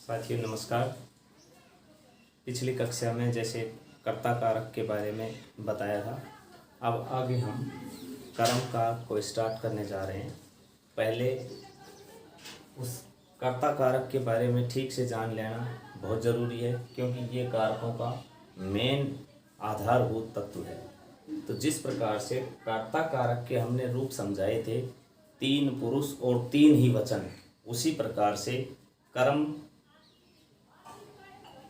साथियों नमस्कार। पिछली कक्षा में जैसे कर्ता कारक के बारे में बताया था, अब आगे हम कर्म कारक को स्टार्ट करने जा रहे हैं। पहले उस कर्ता कारक के बारे में ठीक से जान लेना बहुत ज़रूरी है, क्योंकि ये कारकों का मेन आधारभूत तत्व है। तो जिस प्रकार से कर्ता कारक के हमने रूप समझाए थे, 3 पुरुष और 3 ही वचन, उसी प्रकार से कर्म,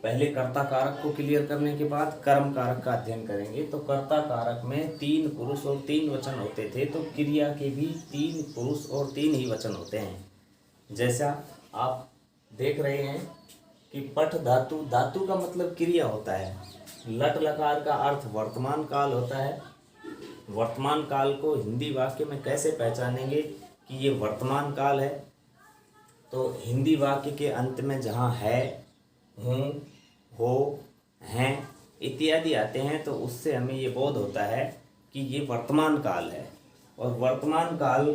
पहले कर्ता कारक को क्लियर करने के बाद कर्म कारक का अध्ययन करेंगे। तो कर्ता कारक में 3 पुरुष और 3 वचन होते थे, तो क्रिया के भी 3 पुरुष और 3 ही वचन होते हैं। जैसा आप देख रहे हैं कि पठ धातु, धातु का मतलब क्रिया होता है। लट लकार का अर्थ वर्तमान काल होता है। वर्तमान काल को हिंदी वाक्य में कैसे पहचानेंगे कि ये वर्तमान काल है? तो हिंदी वाक्य के अंत में जहाँ है, हूँ, हो, हैं इत्यादि आते हैं, तो उससे हमें ये बोध होता है कि ये वर्तमान काल है। और वर्तमान काल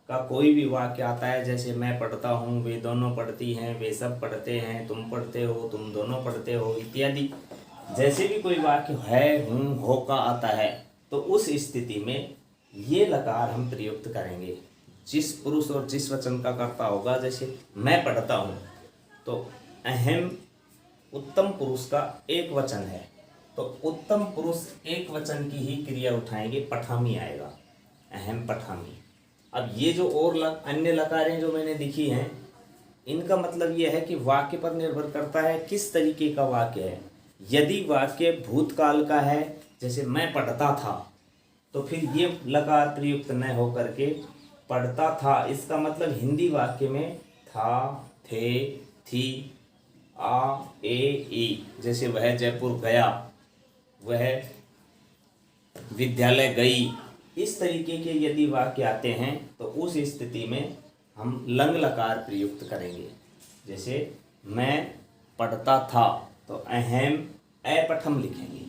का कोई भी वाक्य आता है, जैसे मैं पढ़ता हूँ, वे दोनों पढ़ती हैं, वे सब पढ़ते हैं, तुम पढ़ते हो, तुम दोनों पढ़ते हो इत्यादि, जैसे भी कोई वाक्य है, हूँ, हो का आता है, तो उस स्थिति में ये लकार हम प्रयुक्त करेंगे। जिस पुरुष और जिस वचन का कर्ता होगा, जैसे मैं पढ़ता हूँ, तो अहम उत्तम पुरुष का एक वचन है, तो उत्तम पुरुष एक वचन की ही क्रिया उठाएंगे, पठामी आएगा, अहम पठामी। अब ये जो और अन्य लकारें जो मैंने लिखी हैं, इनका मतलब ये है कि वाक्य पर निर्भर करता है किस तरीके का वाक्य है। यदि वाक्य भूतकाल का है, जैसे मैं पढ़ता था, तो फिर ये लकार प्रयुक्त न हो करके पढ़ता था, इसका मतलब हिंदी वाक्य में था, थे, थी, आ, ए, ई, जैसे वह जयपुर गया, वह विद्यालय गई, इस तरीके के यदि वाक्य आते हैं, तो उस स्थिति में हम लंग लकार प्रयुक्त करेंगे। जैसे मैं पढ़ता था, तो अहम अपठम लिखेंगे,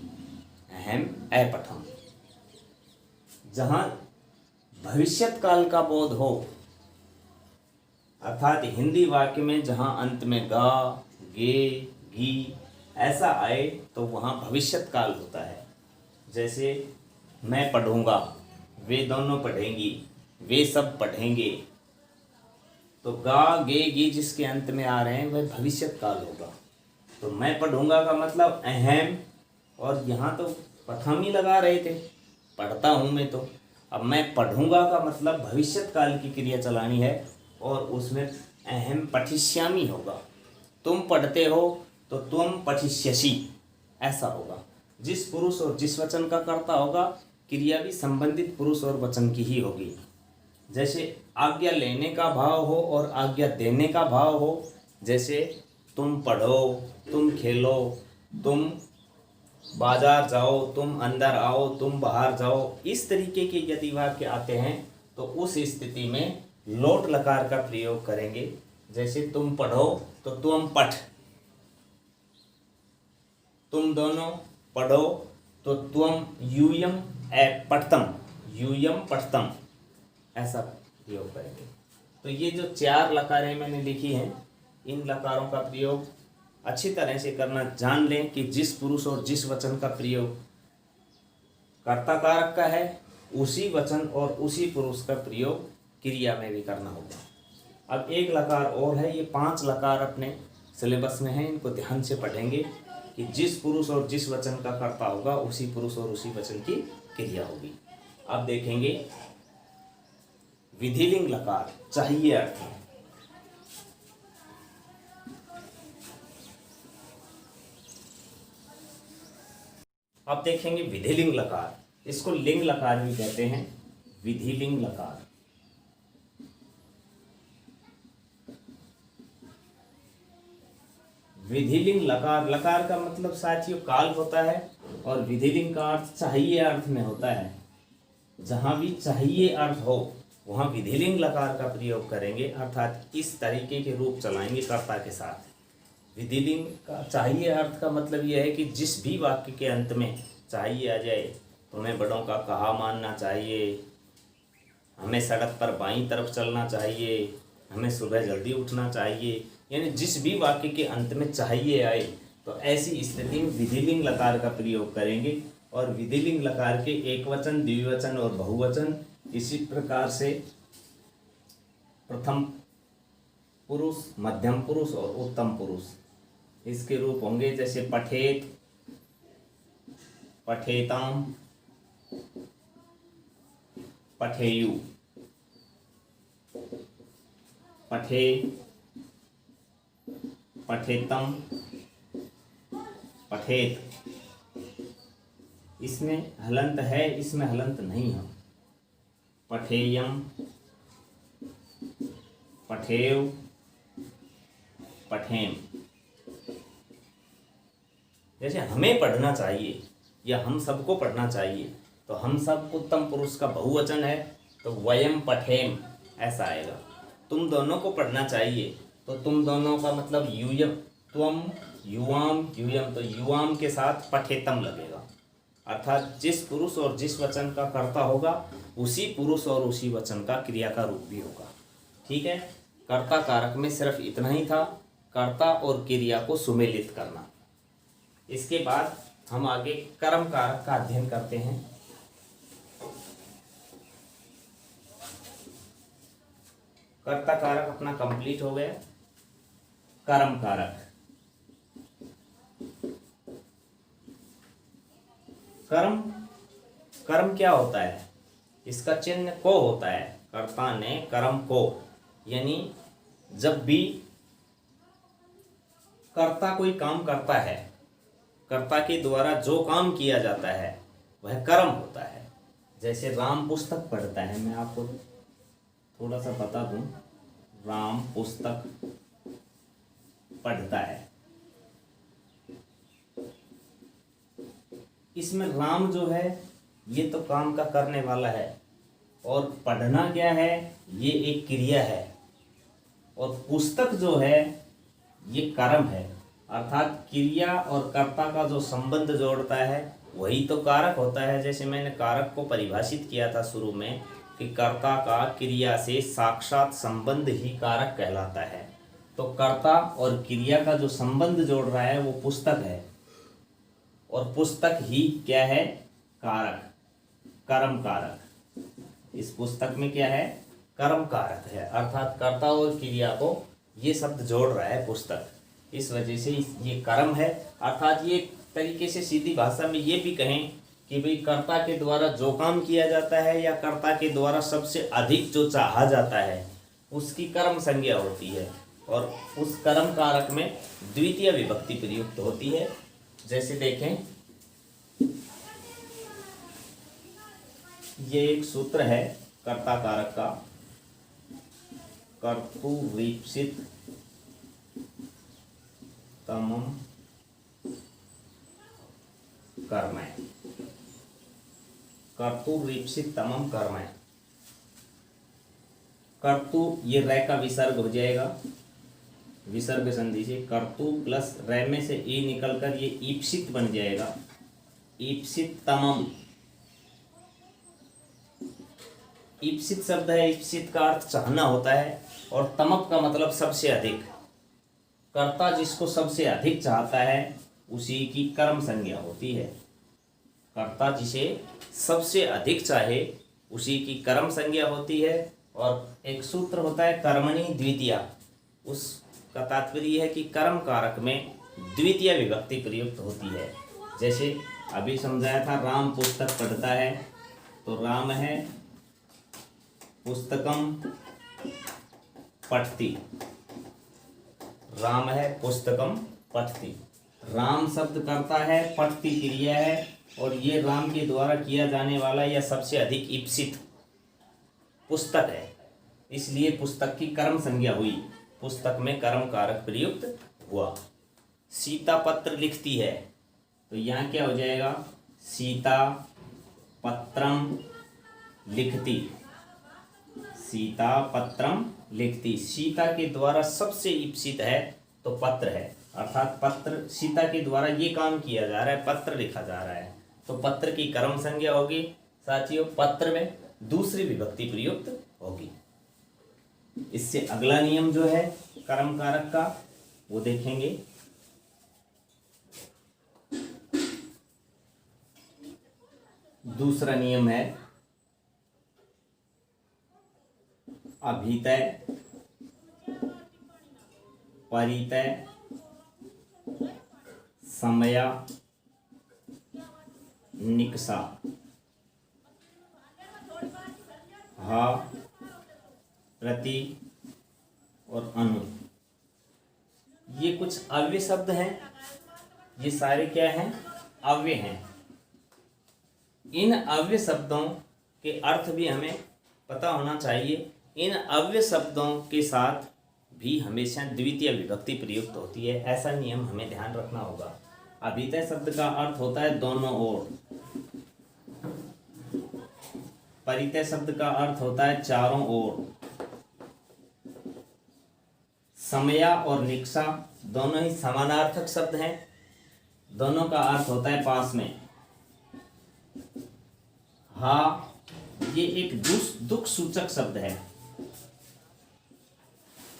अहम अपठम। जहाँ भविष्यत काल का बोध हो, अर्थात हिंदी वाक्य में जहाँ अंत में गा, गे, गी ऐसा आए, तो वहाँ भविष्यत काल होता है। जैसे मैं पढ़ूंगा, वे दोनों पढ़ेंगी, वे सब पढ़ेंगे, तो गा, गे, गी जिसके अंत में आ रहे हैं वह भविष्यत काल होगा। तो मैं पढ़ूंगा का मतलब अहम, और यहाँ तो पठामी लगा रहे थे, पढ़ता हूँ मैं, तो अब मैं पढ़ूंगा का मतलब भविष्यत काल की क्रिया चलानी है, और उसमें अहम पठिष्यामि होगा। तुम पढ़ते हो तो तुम पठिष्यसि, ऐसा होगा। जिस पुरुष और जिस वचन का कर्ता होगा, क्रिया भी संबंधित पुरुष और वचन की ही होगी। जैसे आज्ञा लेने का भाव हो और आज्ञा देने का भाव हो, जैसे तुम पढ़ो, तुम खेलो, तुम बाजार जाओ, तुम अंदर आओ, तुम बाहर जाओ, इस तरीके के यदि वाक्य आते हैं, तो उस स्थिति में लोट लकार का प्रयोग करेंगे। जैसे तुम पढ़ो तो तुम पठ, तुम दोनों पढ़ो तो तुम यूयम पठतम, यूयम पठतम, ऐसा प्रयोग करेंगे। तो ये जो 4 लकारें मैंने लिखी हैं, इन लकारों का प्रयोग अच्छी तरह से करना जान लें कि जिस पुरुष और जिस वचन का प्रयोग कर्ता कारक का है, उसी वचन और उसी पुरुष का प्रयोग क्रिया में भी करना होगा। अब एक लकार और है, ये 5 लकार अपने सिलेबस में है, इनको ध्यान से पढ़ेंगे कि जिस पुरुष और जिस वचन का कर्ता होगा, उसी पुरुष और उसी वचन की क्रिया होगी। अब देखेंगे विधिलिंग लकार, चाहिए अर्थ। अब देखेंगे विधिलिंग लकार, इसको लिंग लकार भी कहते हैं, विधिलिंग लकार। विधिलिंग लकार, लकार का मतलब साथियों काल होता है, और विधिलिंग का अर्थ चाहिए अर्थ में होता है। जहां भी चाहिए अर्थ हो, वहां विधिलिंग लकार का प्रयोग करेंगे, अर्थात इस तरीके के रूप चलाएंगे कर्ता के साथ। विधिलिंग का चाहिए अर्थ का मतलब यह है कि जिस भी वाक्य के अंत में चाहिए आ जाए, तुम्हें बड़ों का कहा मानना चाहिए, हमें सड़क पर बाईं तरफ चलना चाहिए, हमें सुबह जल्दी उठना चाहिए, यानी जिस भी वाक्य के अंत में चाहिए आए, तो ऐसी स्थिति में विधिलिंग लकार का प्रयोग करेंगे। और विधिलिंग लकार के एक वचन, द्विवचन और बहुवचन इसी प्रकार से प्रथम पुरुष, मध्यम पुरुष और उत्तम पुरुष इसके रूप होंगे। जैसे पठेत, पठेताम, पठेयु, पठे, पठेतम, पठेत। इसमें हलंत है, इसमें हलंत नहीं है। पठेयम, पठेव, पठेम। जैसे हमें पढ़ना चाहिए या हम सबको पढ़ना चाहिए, तो हम सब उत्तम पुरुष का बहुवचन है, तो वयम पठेम ऐसा आएगा। तुम दोनों को पढ़ना चाहिए, तो तुम दोनों का मतलब यूयम, त्वम, युवाम, यूयम, तो युवाम के साथ पठेतम लगेगा। अर्थात जिस पुरुष और जिस वचन का कर्ता होगा, उसी पुरुष और उसी वचन का क्रिया का रूप भी होगा। ठीक है, कर्ता कारक में सिर्फ इतना ही था, कर्ता और क्रिया को सुमेलित करना। इसके बाद हम आगे कर्म कारक का अध्ययन करते हैं। कर्ता कारक अपना कंप्लीट हो गया। कर्म कारक, कर्म, कर्म क्या होता है? इसका चिन्ह को होता है। कर्ता ने कर्म को, यानी जब भी कर्ता कोई काम करता है, कर्ता के द्वारा जो काम किया जाता है वह कर्म होता है। जैसे राम पुस्तक पढ़ता है, मैं आपको थोड़ा सा बता दूं, राम पुस्तक पढ़ता है। इसमें राम जो है ये तो काम का करने वाला है, और पढ़ना क्या है, ये एक क्रिया है। और पुस्तक जो है ये कर्म है, अर्थात क्रिया और कर्ता का जो संबंध जोड़ता है वही तो कारक होता है। जैसे मैंने कारक को परिभाषित किया था शुरू में कि कर्ता का क्रिया से साक्षात संबंध ही कारक कहलाता है। तो कर्ता और क्रिया का जो संबंध जोड़ रहा है वो पुस्तक है, और पुस्तक ही क्या है, कारक, कर्म कारक। इस पुस्तक में क्या है, कर्म कारक है, अर्थात कर्ता और क्रिया को ये शब्द जोड़ रहा है पुस्तक, इस वजह से ये कर्म है। अर्थात ये तरीके से सीधी भाषा में ये भी कहें कि भाई कर्ता के द्वारा जो काम किया जाता है या कर्ता के द्वारा सबसे अधिक जो चाहा जाता है उसकी कर्म संज्ञा होती है, और उस कर्म कारक में द्वितीय विभक्ति प्रयुक्त होती है। जैसे देखें, ये एक सूत्र है कर्ता कारक का, कर्तुरीप्सित तमम कर्मय, कर्तुरीप्सित तमम कर्मय। कर्तु, ये रै का विसर्ग हो जाएगा, विसर्ग संधि से कर्तु प्लस रै में से ई निकलकर ये ईप्सित बन जाएगा, ईप्सित तमम। ईप्सित शब्द है, ईप्सित का अर्थ चाहना होता है, और तमक का मतलब सबसे अधिक। कर्ता जिसको सबसे अधिक चाहता है उसी की कर्म संज्ञा होती है। कर्ता जिसे सबसे अधिक चाहे उसी की कर्म संज्ञा होती है। और एक सूत्र होता है कर्मणि द्वितीया, उसका तात्पर्य है कि कर्म कारक में द्वितीय विभक्ति प्रयुक्त होती है। जैसे अभी समझाया था, राम पुस्तक पढ़ता है, तो राम है पुस्तकम पठती, राम है पुस्तकम पठती। राम शब्द करता है, पठती क्रिया है, और ये राम के द्वारा किया जाने वाला या सबसे अधिक ईप्सित पुस्तक है, इसलिए पुस्तक की कर्म संज्ञा हुई, पुस्तक में कर्म कारक प्रयुक्त हुआ। सीता पत्र लिखती है, तो यहाँ क्या हो जाएगा, सीता पत्रम लिखती, सीता पत्रम लिखती। सीता के द्वारा सबसे ईप्सित है तो पत्र है, अर्थात पत्र, सीता के द्वारा ये काम किया जा रहा है, पत्र लिखा जा रहा है, तो पत्र की कर्म संज्ञा होगी। साथियों, पत्र में दूसरी विभक्ति प्रयुक्त होगी। इससे अगला नियम जो है कर्म कारक का, वो देखेंगे। दूसरा नियम है अभितय, परितय, समया, निकषा, हा, प्रति और अनु। ये कुछ अव्यय शब्द हैं। ये सारे क्या हैं? अव्यय हैं। इन अव्यय शब्दों के अर्थ भी हमें पता होना चाहिए। इन अव्यय शब्दों के साथ भी हमेशा द्वितीय विभक्ति प्रयुक्त होती है, ऐसा नियम हमें ध्यान रखना होगा। अभितय शब्द का अर्थ होता है दोनों ओर। परितय शब्द का अर्थ होता है चारों ओर। समया और निकषा दोनों ही समानार्थक शब्द हैं, दोनों का अर्थ होता है पास में। हा, ये एक दुख सूचक शब्द है।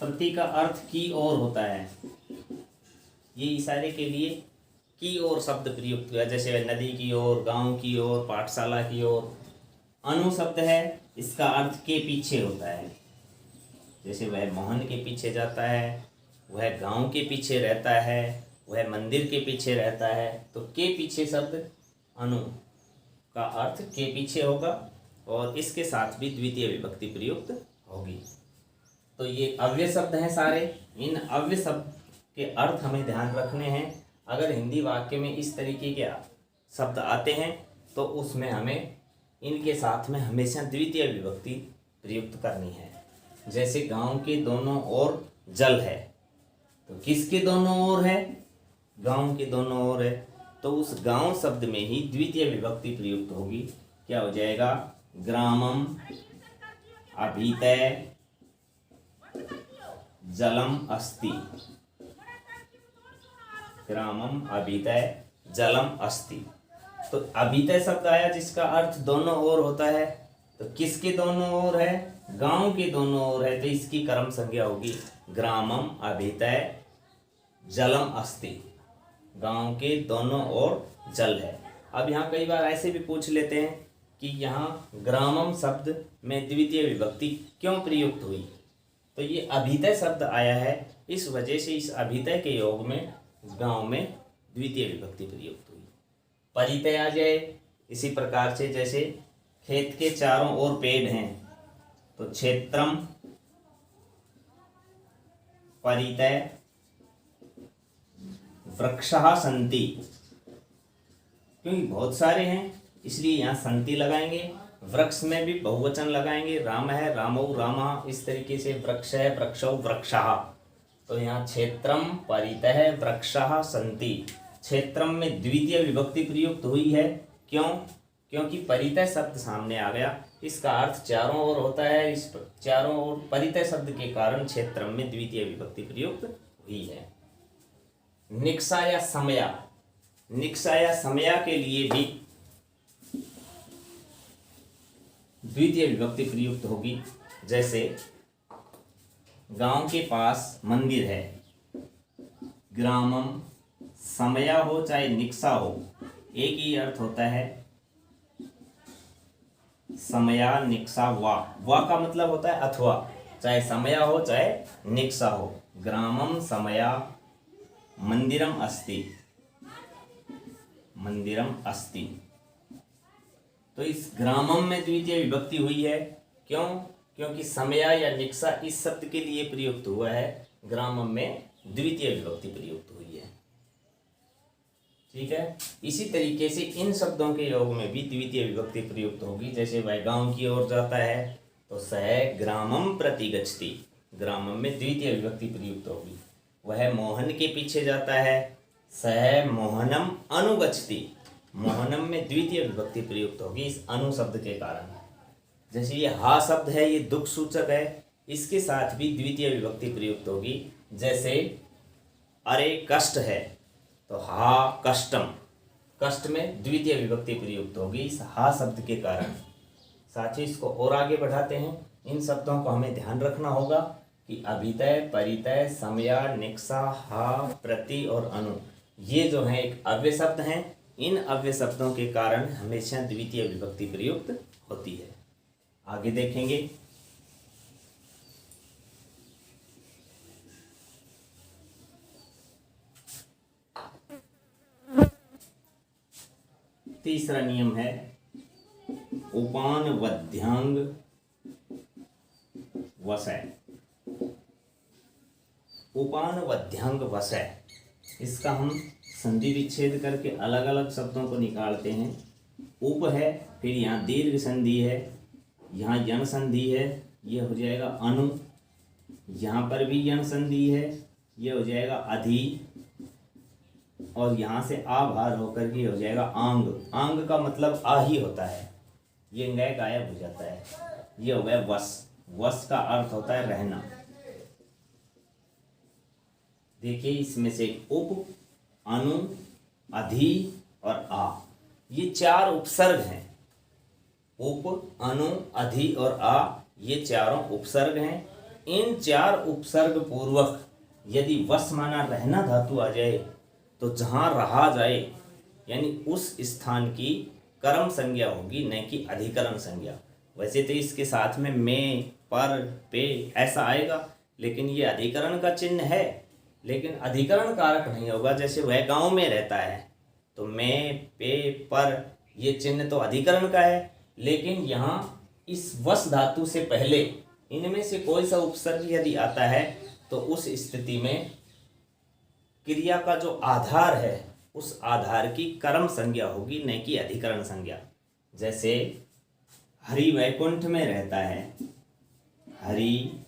प्रति का अर्थ की ओर होता है। ये इशारे के लिए की ओर शब्द प्रयुक्त हुआ, जैसे नदी की ओर, गांव की ओर, पाठशाला की ओर। अनु शब्द है, इसका अर्थ के पीछे होता है। जैसे वह मोहन के पीछे जाता है, वह गांव के पीछे रहता है, वह मंदिर के पीछे रहता है। तो के पीछे शब्द अनु का अर्थ के पीछे होगा और इसके साथ भी द्वितीय विभक्ति प्रयुक्त होगी। तो ये अव्यय शब्द हैं सारे। इन अव्यय शब्द के अर्थ हमें ध्यान रखने हैं। अगर हिंदी वाक्य में इस तरीके के शब्द आते हैं तो उसमें हमें इनके साथ में हमेशा द्वितीय विभक्ति प्रयुक्त करनी है। जैसे गांव के दोनों ओर जल है, तो किसके दोनों ओर है? गांव के दोनों ओर है, तो उस गांव शब्द में ही द्वितीय विभक्ति प्रयुक्त होगी। क्या हो जाएगा? ग्रामम अभितय जलम अस्ति। ग्रामम अभितय जलम अस्ति। तो अभितय शब्द आया जिसका अर्थ दोनों ओर होता है। तो किसके दोनों ओर है? गांव के दोनों ओर है, तो इसकी कर्म संज्ञा होगी ग्रामम अभितय जलम अस्ति। गांव के दोनों ओर जल है। अब यहाँ कई बार ऐसे भी पूछ लेते हैं कि यहाँ ग्रामम शब्द में द्वितीय विभक्ति क्यों प्रयुक्त हुई? तो ये अभितय शब्द आया है, इस वजह से इस अभितय के योग में गांव में द्वितीय विभक्ति प्रयुक्त हुई। परितय आ जाए इसी प्रकार से, जैसे खेत के चारों ओर पेड़ हैं, तो क्षेत्रम परितय वृक्षः सन्ति। क्योंकि बहुत सारे हैं इसलिए यहाँ संति लगाएंगे। वृक्ष में भी बहुवचन लगाएंगे, राम है रामौ रामा, इस तरीके से वृक्ष है वृक्षौ वृक्षः। तो यहाँ क्षेत्रम परितः वृक्षः सन्ति। क्षेत्रम में द्वितीय विभक्ति प्रयुक्त हुई है। क्यों? क्योंकि परितः शब्द सामने आ गया, इसका अर्थ चारों ओर होता है। इस चारों ओर परितः शब्द के कारण क्षेत्रम में द्वितीय विभक्ति प्रयुक्त हुई है। निकषा या समया, निकषा या समया के लिए भी द्वितीय विभक्ति प्रयुक्त होगी। जैसे गांव के पास मंदिर है, ग्रामम समया हो चाहे निकषा हो, एक ही अर्थ होता है। समया निकषा वा का मतलब होता है अथवा, चाहे समया हो चाहे निकषा हो। ग्रामम समया मंदिरम अस्ति, मंदिरम अस्ति। तो इस ग्रामम में द्वितीय विभक्ति हुई है। क्यों? क्योंकि समया या निकषा इस शब्द के लिए प्रयुक्त हुआ है, ग्रामम में द्वितीय विभक्ति प्रयुक्त हुई है। ठीक है। इसी तरीके से इन शब्दों के योग में भी द्वितीय विभक्ति प्रयुक्त होगी। जैसे वह गांव की ओर जाता है तो सह ग्रामम प्रति गच्छति, ग्रामम में द्वितीय विभक्ति प्रयुक्त होगी। वह मोहन के पीछे जाता है, सह मोहनम अनुगच्छति, मोहनम में द्वितीय विभक्ति प्रयुक्त होगी इस अनु शब्द के कारण। जैसे ये हा शब्द है, ये दुख सूचक है, इसके साथ भी द्वितीय विभक्ति प्रयुक्त होगी। जैसे अरे कष्ट है तो हा कष्टम, कष्ट में द्वितीय विभक्ति प्रयुक्त होगी इस हा शब्द के कारण। साथ ही इसको और आगे बढ़ाते हैं। इन शब्दों को हमें ध्यान रखना होगा कि अभितय, परितय, समया, निक्षा, हा, प्रति और अनु, ये जो हैं एक अव्यय शब्द हैं। इन अव्यय शब्दों के कारण हमेशा द्वितीय विभक्ति प्रयुक्त होती है। आगे देखेंगे। तीसरा नियम है उपानवध्यांग वसय। उपानवध्यांग वसय, इसका हम संधि विच्छेद करके अलग अलग शब्दों को निकालते हैं। उप है, फिर यहाँ दीर्घ संधि है, यहाँ यण संधि है, ये हो जाएगा अनु। यहाँ पर भी यण संधि है, ये हो जाएगा अधि। और यहाँ से आ बाहर होकर के हो जाएगा आंग। आंग का मतलब आ ही होता है, ये गए गायब हो जाता है। ये हो गया वस। वस का अर्थ होता है रहना। देखिए इसमें से उप, अनु, अधि और आ, ये चार उपसर्ग हैं। उप, अनु, अधि और आ, ये चारों उपसर्ग हैं। इन चार उपसर्ग पूर्वक यदि वस माना रहना धातु आ जाए तो जहाँ रहा जाए यानी उस स्थान की कर्म संज्ञा होगी, न कि अधिकरण संज्ञा। वैसे तो इसके साथ में में, पर, पे ऐसा आएगा, लेकिन ये अधिकरण का चिन्ह है, लेकिन अधिकरण कारक नहीं होगा। जैसे वह गांव में रहता है तो में, पे, पर ये चिन्ह तो अधिकरण का है, लेकिन यहाँ इस वस धातु से पहले इनमें से कोई सा उपसर्ग यदि आता है तो उस स्थिति में क्रिया का जो आधार है उस आधार की कर्म संज्ञा होगी, न कि अधिकरण संज्ञा। जैसे हरि वैकुंठ में रहता है, हरि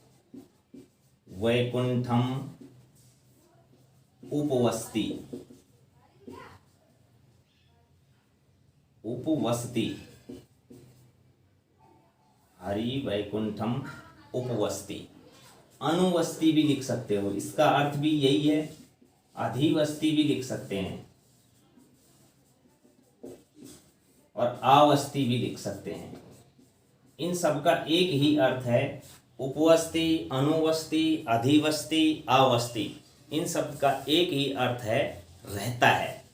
वैकुंठम उपवस्ति। उपवस्ति, हरि वैकुंठम उपवस्ति। अनुवस्ति भी लिख सकते हो, इसका अर्थ भी यही है। अधिवस्ति भी लिख सकते हैं और आवस्ति भी लिख सकते हैं। इन सब का एक ही अर्थ है, उपवस्ति, अनुवस्ति, अधिवस्ति, आवस्ति। इन सब का एक ही अर्थ है, रहता है।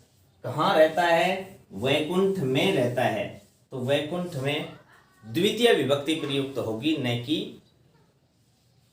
कहाँ रहता है? वैकुंठ में रहता है। तो वैकुंठ में द्वितीय विभक्ति प्रयुक्त होगी, न कि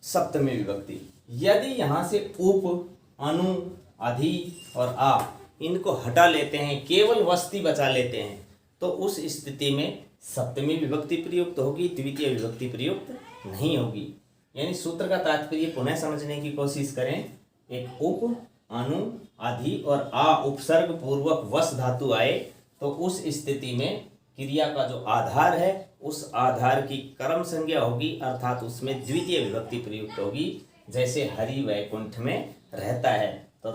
सप्तमी विभक्ति। यदि यहाँ से उप, अनु, अधि और आ इनको हटा लेते हैं, केवल वस्ती बचा लेते हैं, तो उस स्थिति में सप्तमी विभक्ति प्रयुक्त होगी, द्वितीय विभक्ति प्रयुक्त नहीं होगी। यानी सूत्र का तात्पर्य पुनः समझने की कोशिश करें। एक उप, अनु, अधि और आ उपसर्ग पूर्वक वस धातु आए तो उस स्थिति में क्रिया का जो आधार है उस आधार की कर्म संज्ञा होगी, अर्थात उसमें द्वितीय विभक्ति प्रयुक्त होगी। जैसे हरि वैकुंठ में रहता है, तो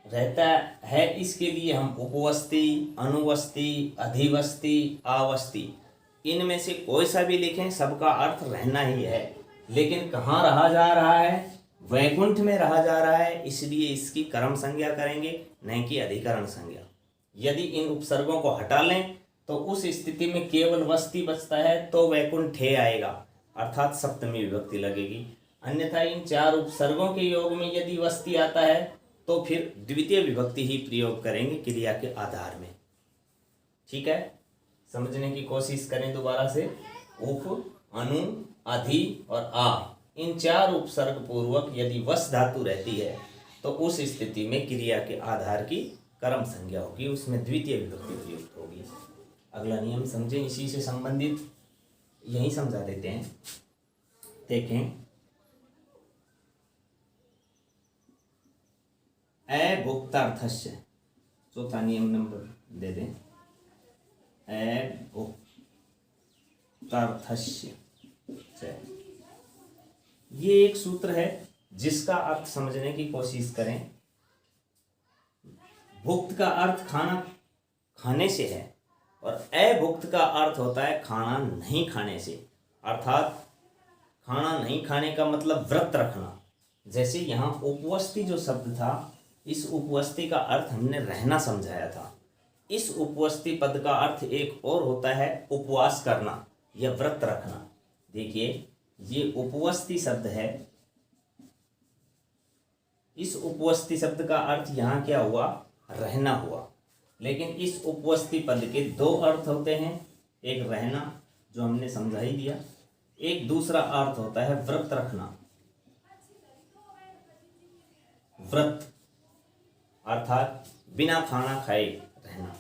रहता है इसके लिए हम उपवस्ति, अनुवस्ति, अधिवस्ति, आवस्ति इनमें से कोई सा भी लिखें, सबका अर्थ रहना ही है। लेकिन कहाँ रहा जा रहा है? वैकुंठ में रहा जा रहा है, इसलिए इसकी कर्म संज्ञा करेंगे, न कि अधिकरण संज्ञा। यदि इन उपसर्गों को हटा लें तो उस स्थिति में केवल वस्ती बचता है, तो वैकुंठे आएगा, अर्थात सप्तमी विभक्ति लगेगी। अन्यथा इन चार उपसर्गों के योग में यदि वस्ती आता है तो फिर द्वितीय विभक्ति ही प्रयोग करेंगे क्रिया के आधार में। ठीक है, समझने की कोशिश करें दोबारा से। उप, अनु, अधि और आ इन चार उपसर्ग पूर्वक यदि वस धातु रहती है तो उस स्थिति में क्रिया के आधार की कर्म संज्ञा होगी, उसमें द्वितीय विभक्ति प्रयुक्त होगी। अगला नियम समझें, इसी से संबंधित यही समझा देते हैं। देखें, अभुक्तार्थस्य, चौथा नियम नंबर दे दें। अभुक्तार्थस्य, ये एक सूत्र है जिसका अर्थ समझने की कोशिश करें। भुक्त का अर्थ खाना खाने से है और अभुक्त का अर्थ होता है खाना नहीं खाने से, अर्थात खाना नहीं खाने का मतलब व्रत रखना। जैसे यहाँ उपवस्ति जो शब्द था, इस उपवस्ति का अर्थ हमने रहना समझाया था। इस उपवस्ति पद का अर्थ एक और होता है उपवास करना या व्रत रखना। देखिए, ये उपवस्ति शब्द है, इस उपवस्ती शब्द का अर्थ यहाँ क्या हुआ, रहना हुआ। लेकिन इस उपवस्ती पद के दो अर्थ होते हैं, एक रहना जो हमने समझा ही दिया, एक दूसरा अर्थ होता है व्रत रखना। व्रत अर्थात बिना खाना खाए रहना।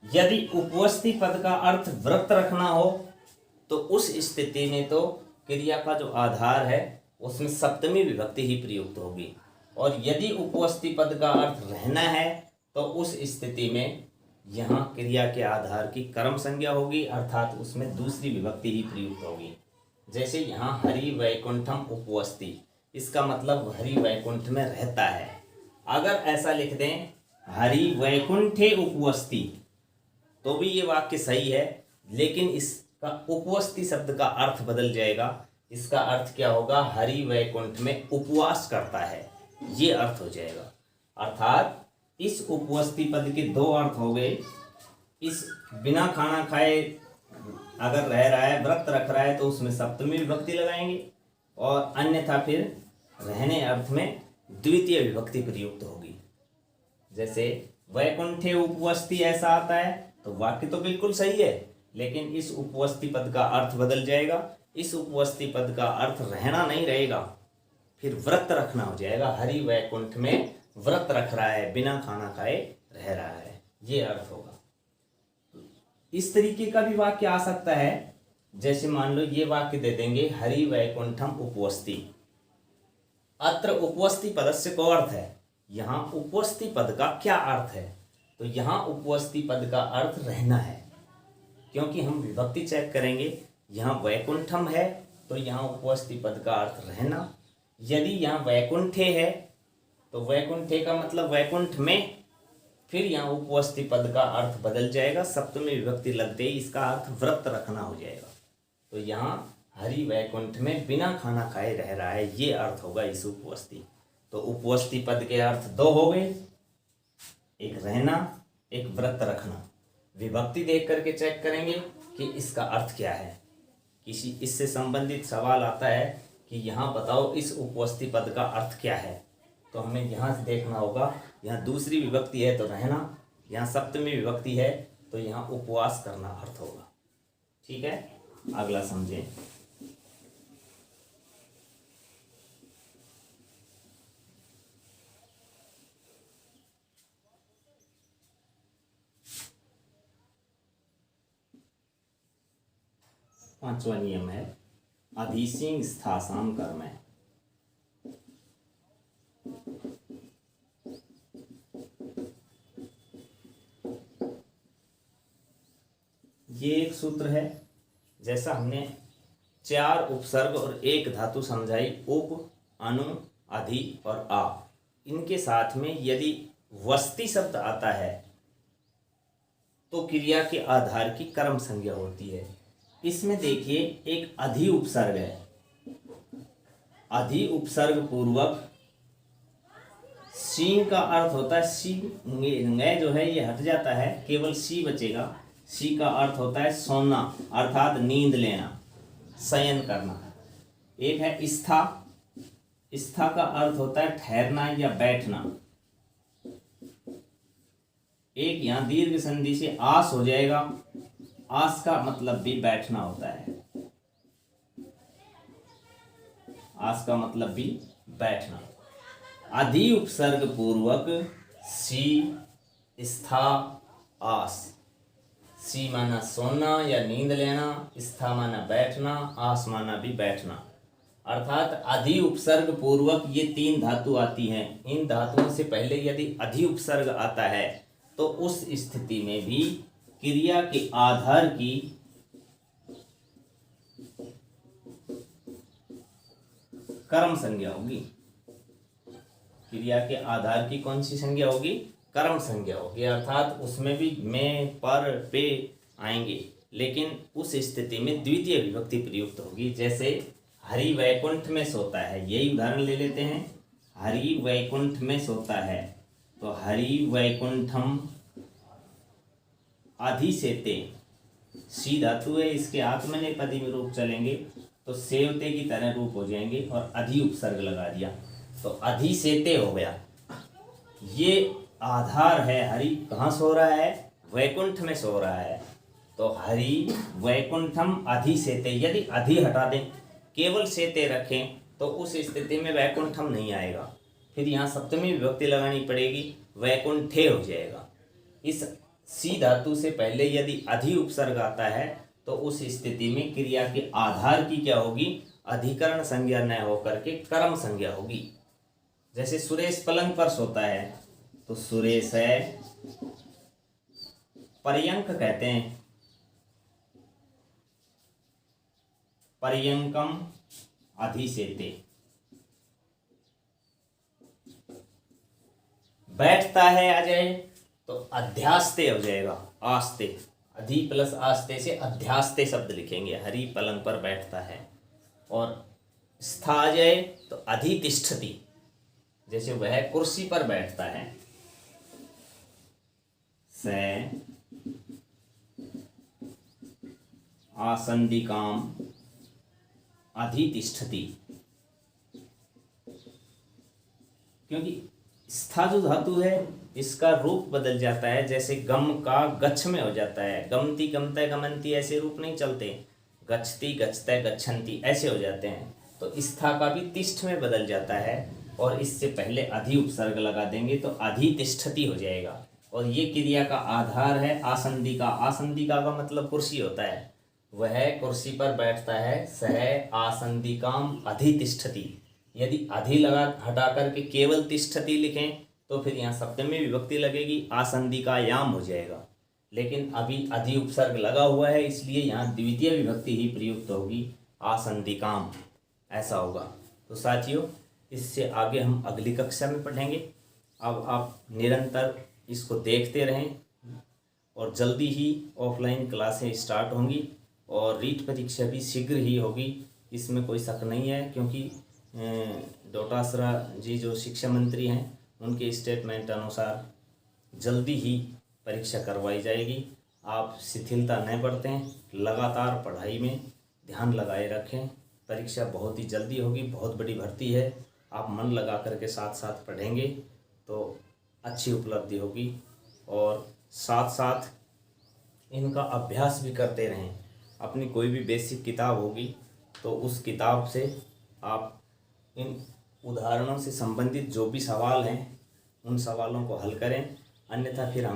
यदि उपवस्ती पद का अर्थ व्रत रखना हो तो उस स्थिति में तो क्रिया का जो आधार है उसमें सप्तमी विभक्ति ही प्रयुक्त होगी, और यदि उपवस्ती पद का अर्थ रहना है तो उस स्थिति में यहाँ क्रिया के आधार की कर्म संज्ञा होगी, अर्थात उसमें दूसरी विभक्ति ही प्रयुक्त होगी। जैसे यहाँ हरि वैकुंठम उपवस्ती, इसका मतलब हरि वैकुंठ में रहता है। अगर ऐसा लिख दें हरि वैकुंठे उपवस्ती तो भी ये वाक्य सही है, लेकिन इसका उपवस्ती शब्द का अर्थ बदल जाएगा। इसका अर्थ क्या होगा, हरि वैकुंठ में उपवास करता है, ये अर्थ हो जाएगा। अर्थात इस उपवस्ती पद के दो अर्थ हो गए। इस बिना खाना खाए अगर रह रहा है, व्रत रख रहा है, तो उसमें सप्तमी विभक्ति लगाएंगे, और अन्यथा फिर रहने अर्थ में द्वितीय विभक्ति प्रयुक्त होगी। जैसे वैकुंठे उपवस्ती ऐसा आता है तो वाक्य तो बिल्कुल सही है, लेकिन इस उपवस्ती पद का अर्थ बदल जाएगा। इस उपवस्ती पद का अर्थ रहना नहीं रहेगा, फिर व्रत रखना हो जाएगा। हरि वैकुंठ में व्रत रख रहा है, बिना खाना खाए रह रहा है, ये अर्थ होगा। इस तरीके का भी वाक्य आ सकता है। जैसे मान लो ये वाक्य दे देंगे हरि वैकुंठम उपवस्ती, अत्र उपवस्ती पदस्य को अर्थ है। यहाँ उपवस्ती पद का क्या अर्थ है, तो यहाँ उपवस्ती पद का अर्थ रहना है, क्योंकि हम विभक्ति चेक करेंगे। यहाँ वैकुंठम है तो यहाँ उपवस्ती पद का अर्थ रहना। यदि यहाँ वैकुंठे है तो वैकुंठे का मतलब वैकुंठ में, फिर यहाँ उपवस्ती पद का अर्थ बदल जाएगा, सप्तमी विभक्ति लगते ही इसका अर्थ व्रत रखना हो जाएगा। तो यहाँ हरि वैकुंठ में बिना खाना खाए रह रहा है, ये अर्थ होगा इस उपवस्ती। तो उपवस्ती पद के अर्थ दो हो गए, एक रहना, एक व्रत रखना। विभक्ति देख करके चेक करेंगे कि इसका अर्थ क्या है। किसी इससे संबंधित सवाल आता है कि यहाँ बताओ इस उपवस्ती पद का अर्थ क्या है, तो हमें यहाँ से देखना होगा। यहाँ दूसरी विभक्ति है तो रहना, यहाँ सप्तमी विभक्ति है तो यहाँ उपवास करना अर्थ होगा। ठीक है, अगला समझें। पांचवा नियम है अधिसिंग स्थासाम कर्म। ये एक सूत्र है। जैसा हमने चार उपसर्ग और एक धातु समझाई, उप, अनु, अधि और आ, इनके साथ में यदि वस्ती शब्द आता है तो क्रिया के आधार की कर्म संज्ञा होती है। इसमें देखिए एक अधि उपसर्ग है, अधि उपसर्ग पूर्वक सी का अर्थ होता है सी, ंगे जो है ये हट जाता है, केवल सी बचेगा। सी का अर्थ होता है सोना, अर्थात नींद लेना, शयन करना। एक है स्था, स्था का अर्थ होता है ठहरना या बैठना। एक यहाँ दीर्घ संधि से आस हो जाएगा, आस का मतलब भी बैठना होता है, आस का मतलब भी बैठना। अधि उपसर्ग पूर्वक सी, स्था, आस। सी माना सोना या नींद लेना, स्था माना बैठना, आस माना भी बैठना। अर्थात अधि उपसर्ग पूर्वक ये तीन धातु आती हैं। इन धातुओं से पहले यदि अधि उपसर्ग आता है तो उस स्थिति में भी क्रिया के आधार की कर्म संज्ञा होगी। क्रिया के आधार की कौन सी संज्ञा होगी? कर्म संज्ञा होगी। अर्थात उसमें भी में, पर, पे आएंगे, लेकिन उस स्थिति में द्वितीय विभक्ति प्रयुक्त होगी। जैसे हरि वैकुंठ में सोता है, यही उदाहरण ले लेते हैं। हरि वैकुंठ में सोता है तो हरि वैकुंठम अधिसेते, सी धातु है, इसके आत्मनेपदी में रूप चलेंगे तो सेवते की तरह रूप हो जाएंगे और अधि उपसर्ग लगा दिया। तो अधि से ते हो गया। ये आधार है हरि, कहाँ सो रहा है? वैकुंठ में सो रहा है। तो हरि वैकुंठम अधि सेते, यदि अधि हटा दें केवल सेते रखें तो उस स्थिति में वैकुंठम नहीं आएगा, फिर यहाँ सप्तमी विभक्ति लगानी पड़ेगी, वैकुंठे हो जाएगा। इस सी धातु से पहले यदि अधि उपसर्ग आता है तो उस स्थिति में क्रिया के आधार की क्या होगी? अधिकरण संज्ञा न होकर के कर्म संज्ञा होगी। जैसे सुरेश पलंग पर सोता है तो सुरेश है, पर्यंक कहते हैं, पर्यंकम अधिसेते। बैठता है अजय तो अध्यास्ते हो जाएगा, आस्ते, अधि प्लस आस्ते से अध्यास्ते शब्द लिखेंगे। हरि पलंग पर बैठता है। और स्था अजय तो अधितिष्ठति, जैसे वह कुर्सी पर बैठता है। से आसंदिकाम अधितिष्ठति, क्योंकि स्था जो धातु है इसका रूप बदल जाता है। जैसे गम का गच्छ में हो जाता है, गमती गमता गमनती, ऐसे रूप नहीं चलते, गच्छति गच्छते गच्छन्ति ऐसे हो जाते हैं। तो स्था का भी तिष्ठ में बदल जाता है और इससे पहले अधि उपसर्ग लगा देंगे तो अधितिष्ठति हो जाएगा। और ये क्रिया का आधार है आसंदिका। आसंदिका का मतलब कुर्सी होता है, वह कुर्सी पर बैठता है। सह आसंदिकाम अधितिष्ठति, यदि अधि लगा हटा करके केवल तिष्ठति लिखें तो फिर यहाँ सप्तमी विभक्ति लगेगी, आसंदिकायाम हो जाएगा। लेकिन अभी अधि उपसर्ग लगा हुआ है इसलिए यहाँ द्वितीय विभक्ति ही प्रयुक्त होगी, आसंदिकाम ऐसा होगा। तो साथियों, इससे आगे हम अगली कक्षा में पढ़ेंगे। अब आप निरंतर इसको देखते रहें और जल्दी ही ऑफलाइन क्लासें स्टार्ट होंगी और रीट परीक्षा भी शीघ्र ही होगी, इसमें कोई शक नहीं है। क्योंकि डोटासरा जी जो शिक्षा मंत्री हैं उनके स्टेटमेंट अनुसार जल्दी ही परीक्षा करवाई जाएगी। आप शिथिलता न बरतें, लगातार पढ़ाई में ध्यान लगाए रखें। परीक्षा बहुत ही जल्दी होगी, बहुत बड़ी भर्ती है। आप मन लगा करके साथ साथ पढ़ेंगे तो अच्छी उपलब्धि होगी। और साथ साथ इनका अभ्यास भी करते रहें। अपनी कोई भी बेसिक किताब होगी तो उस किताब से आप इन उदाहरणों से संबंधित जो भी सवाल हैं उन सवालों को हल करें। अन्यथा फिर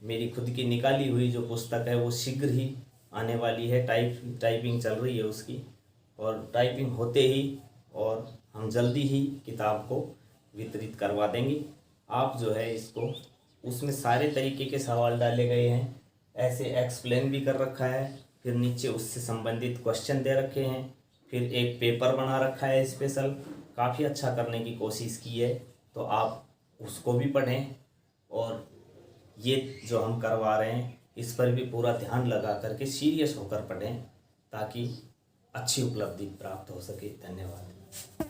मेरी खुद की निकाली हुई जो पुस्तक है वो शीघ्र ही आने वाली है। टाइपिंग चल रही है उसकी, और टाइपिंग होते ही और हम जल्दी ही किताब को वितरित करवा देंगे। आप जो है इसको, उसमें सारे तरीके के सवाल डाले गए हैं, ऐसे एक्सप्लेन भी कर रखा है, फिर नीचे उससे संबंधित क्वेश्चन दे रखे हैं, फिर एक पेपर बना रखा है स्पेशल, काफ़ी अच्छा करने की कोशिश की है। तो आप उसको भी पढ़ें और ये जो हम करवा रहे हैं इस पर भी पूरा ध्यान लगा करके सीरियस होकर पढ़ें ताकि अच्छी उपलब्धि प्राप्त हो सके। धन्यवाद।